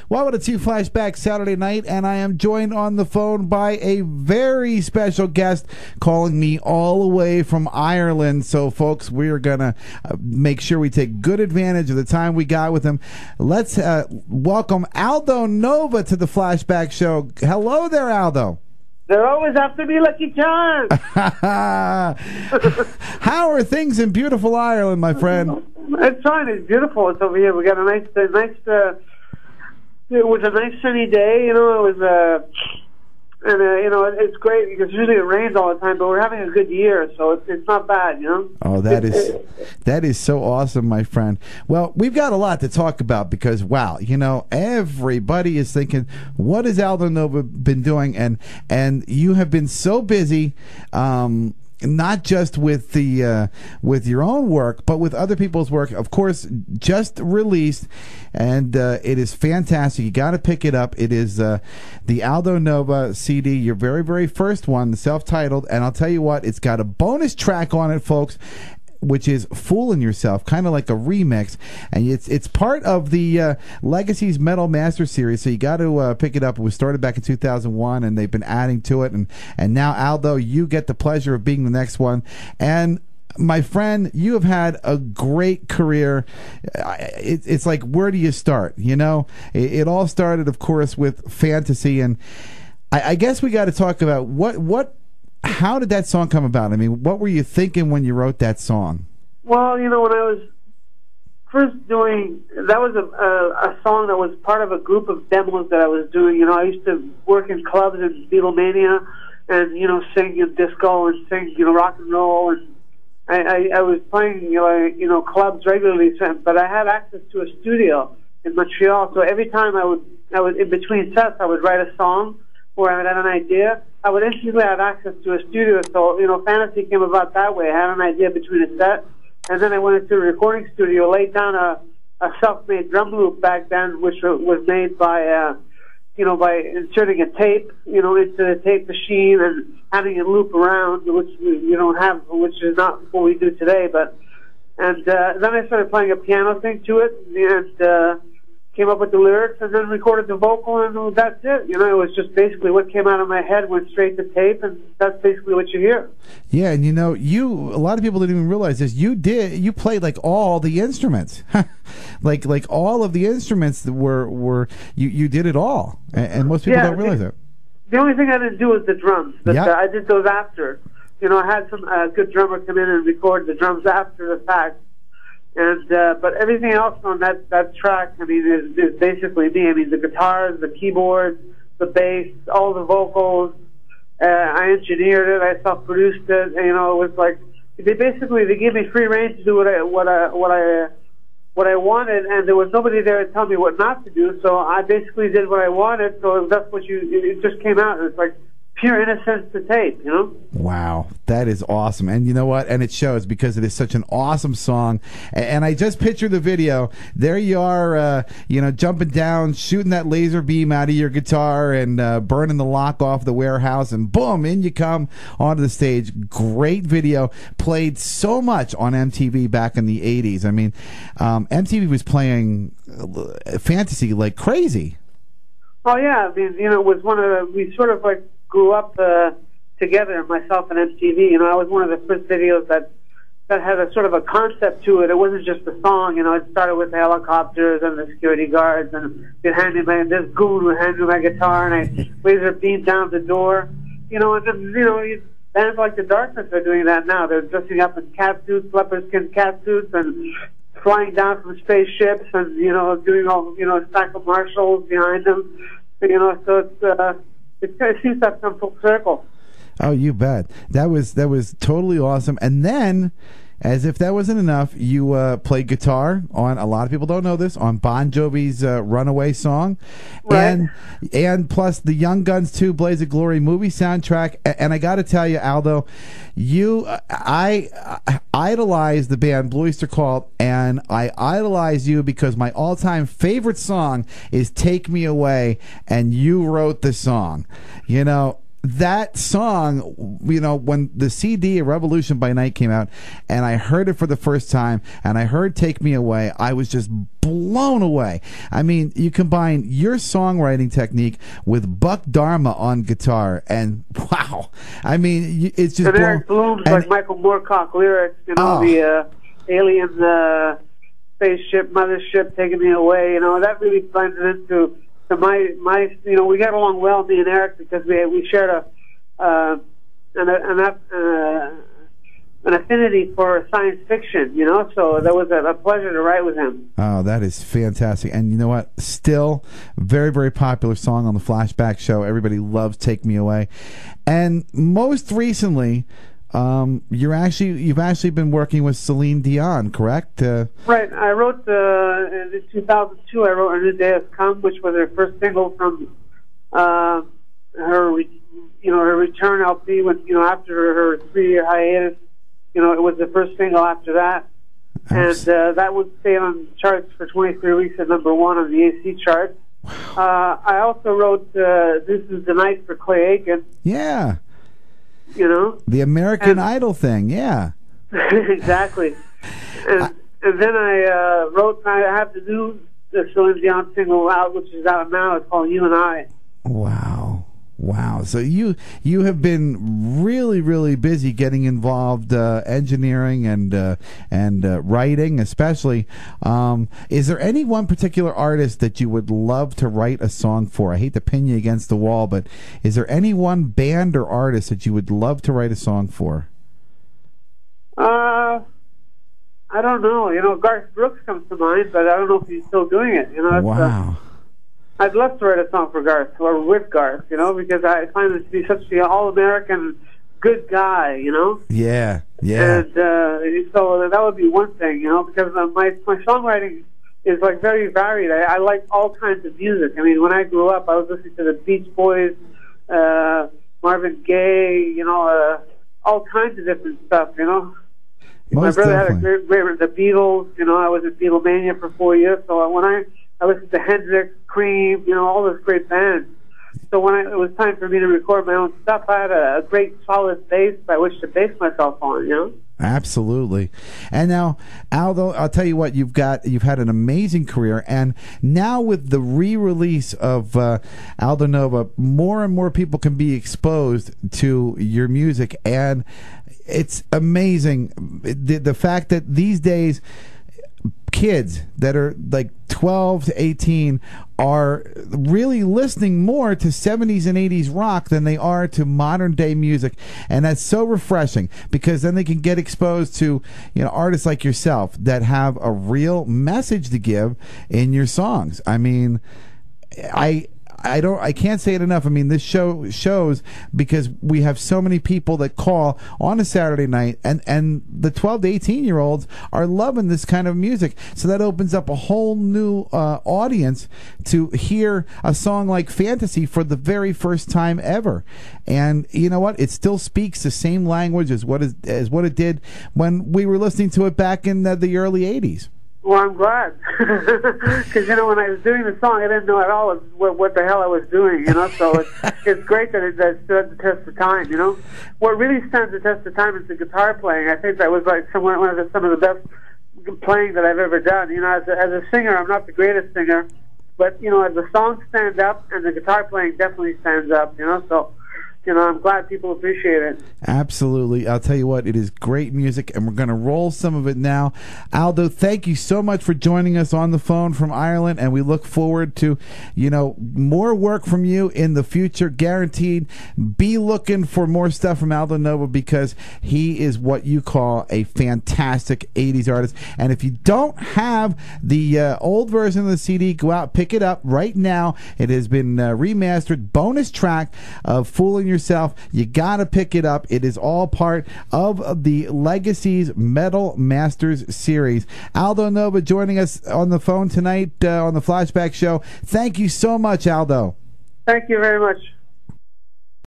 Welcome to Two Flashback Saturday night, and I am joined on the phone by a very special guest calling me all the way from Ireland. So, folks, we are going to make sure we take good advantage of the time we got with him. Let's welcome Aldo Nova to the Flashback Show. Hello there, Aldo. They're always after me, Lucky Charms. How are things in beautiful Ireland, my friend? It's fine. It's beautiful. It's over here. We got a nice. It was a nice sunny day. You know, it was you know, it's great because usually it rains all the time, but we're having a good year, so it's not bad. You know. Oh, that is so awesome, my friend. Well, we've got a lot to talk about because wow, you know, everybody is thinking, what has Aldo Nova been doing? And you have been so busy. Not just with the with your own work, but with other people's work. Of course, just released, and it is fantastic. You got to pick it up. It is the Aldo Nova CD, your very, very first one, the self-titled. And I'll tell you what, it's got a bonus track on it, folks, which is Fooling Yourself, kind of like a remix, and it's part of the Legacies Metal Master Series, so you got to pick it up. It was started back in 2001, and they've been adding to it, and now, Aldo, you get the pleasure of being the next one, and my friend, you have had a great career. It's like, where do you start? You know, it all started, of course, with Fantasy, and I guess we got to talk about how did that song come about? I mean, what were you thinking when you wrote that song? Well, you know, when I was first doing, that was a song that was part of a group of demos that I was doing. You know, I used to work in clubs in Beatlemania and, you know, sing in disco and sing, you know, rock and roll. And I was playing, you know, clubs regularly, but I had access to a studio in Montreal. So every time I would in between sets, I would write a song where I had an idea. I would instantly have access to a studio, so, you know, Fantasy came about that way. I had an idea between a set, and then I went into a recording studio, laid down a self-made drum loop back then, which was made by, you know, by inserting a tape, you know, into the tape machine and having it loop around, which you don't have, which is not what we do today. And then I started playing a piano thing to it, and came up with the lyrics, and then recorded the vocal, and that's it. You know, it was just basically what came out of my head, went straight to tape, and that's basically what you hear. Yeah, and you know, a lot of people didn't even realize this. You played like all the instruments, like all of the instruments that were you did it all, and most people don't realize it. The only thing I didn't do was the drums, but yep. I did those after. You know, I had some good drummer come in and record the drums after the fact. And but everything else on that track, I mean, is basically me. I mean, the guitars, the keyboards, the bass, all the vocals. I engineered it. I self-produced it. And, you know, it was like they gave me free rein to do what I wanted, and there was nobody there to tell me what not to do. So I basically did what I wanted. So that's what it just came out. It's like pure innocence to tape, you know? Wow, that is awesome. And you know what? And it shows because it is such an awesome song. And I just picture the video. There you are, you know, jumping down, shooting that laser beam out of your guitar and burning the lock off the warehouse, and boom, in you come onto the stage. Great video. Played so much on MTV back in the 80s. I mean, MTV was playing Fantasy like crazy. Oh, yeah. I mean, you know, it was we sort of like grew up together, myself and MTV. You know, I was one of the first videos that had a sort of a concept to it. It wasn't just a song. You know, it started with the helicopters and the security guards, and they'd hand me this goon would hand me my guitar, and I laser beamed down the door. You know, and then, you know, bands like the Darkness are doing that now. They're dressing up in cat suits, leopard skin cat suits, and flying down from spaceships, and, you know, doing all, you know, a stack of marshals behind them. You know, so it seems to have come full circle. Oh, you bet. That was totally awesome. And then, as if that wasn't enough, you played guitar on, a lot of people don't know this, on Bon Jovi's Runaway song. Right. And plus the Young Guns 2 Blaze of Glory movie soundtrack. And I got to tell you, Aldo, I idolize the band Blue Oyster Cult, and I idolize you because my all-time favorite song is Take Me Away, and you wrote the song. You know, that song, you know, when the CD Revolution by Night came out and I heard it for the first time and I heard Take Me Away, I was just blown away. I mean, you combine your songwriting technique with Buck Dharma on guitar, and wow, I mean, it's just... And Eric Bloom's like Michael Moorcock lyrics, you know, the alien spaceship, mothership taking me away, you know, that really blends into... So my you know, we got along well, me and Eric, because we shared an affinity for science fiction, you know. So that was a pleasure to write with him. Oh, that is fantastic! And you know what? Still, very, very popular song on the Flashback Show. Everybody loves "Take Me Away," and most recently. You've actually been working with Celine Dion, correct? Right. I wrote in 2002. I wrote "A New Day Has Come," which was her first single from her return LP. When after her 3-year hiatus, it was the first single after that, and that would stay on charts for 23 weeks at #1 on the AC chart. Wow. I also wrote "This Is the Night" for Clay Aiken. Yeah. The American Idol thing, yeah. Exactly. And then I wrote, I have the new Celine Dion single out, which is out now. It's called "You and I." Wow. So you have been really, really busy getting involved, engineering and writing, especially. Is there any one particular artist that you would love to write a song for? I hate to pin you against the wall, but is there any one band or artist that you would love to write a song for? I don't know. Garth Brooks comes to mind, but I don't know if he's still doing it. Wow. I'd love to write a song for Garth, or with Garth, because I find him to be such an all-American good guy, Yeah. And so that would be one thing, because my songwriting is like very varied. I like all kinds of music. I mean, when I grew up, I was listening to the Beach Boys, Marvin Gaye, all kinds of different stuff, My brother had a great the Beatles, I was in Beatlemania for 4 years, so when I listened to Hendrix, Cream, all those great bands. So when it was time for me to record my own stuff, I had a great solid base by which to base myself on, Absolutely. And now, Aldo, I'll tell you what, you've had an amazing career, and now with the re-release of Aldo Nova, more and more people can be exposed to your music, and it's amazing the fact that these days kids that are like 12 to 18 are really listening more to 70s and 80s rock than they are to modern day music, and that's so refreshing, because then they can get exposed to artists like yourself that have a real message to give in your songs. I mean, I can't say it enough. I mean, this show shows, because we have so many people that call on a Saturday night, and the 12 to 18-year-olds are loving this kind of music. So that opens up a whole new audience to hear a song like Fantasy for the very first time ever. And you know what? It still speaks the same language as what it did when we were listening to it back in the early 80s. Well, I'm glad, because when I was doing the song, I didn't know at all what the hell I was doing, So it's great that it stood the test of time, What really stands the test of time is the guitar playing. I think that was like some of the best playing that I've ever done. As a singer, I'm not the greatest singer, but as the songs stand up and the guitar playing definitely stands up, So. I'm glad people appreciate it. Absolutely. I'll tell you what, it is great music, and we're going to roll some of it now. Aldo, thank you so much for joining us on the phone from Ireland, and we look forward to, more work from you in the future, guaranteed. Be looking for more stuff from Aldo Nova, because he is what you call a fantastic 80s artist. And if you don't have the old version of the CD, go out, pick it up right now. It has been remastered, bonus track of Fooling Yourself. You gotta pick it up. It is all part of the Legacies Metal Masters series. Aldo Nova joining us on the phone tonight on the Flashback Show. Thank you so much, Aldo. Thank you very much.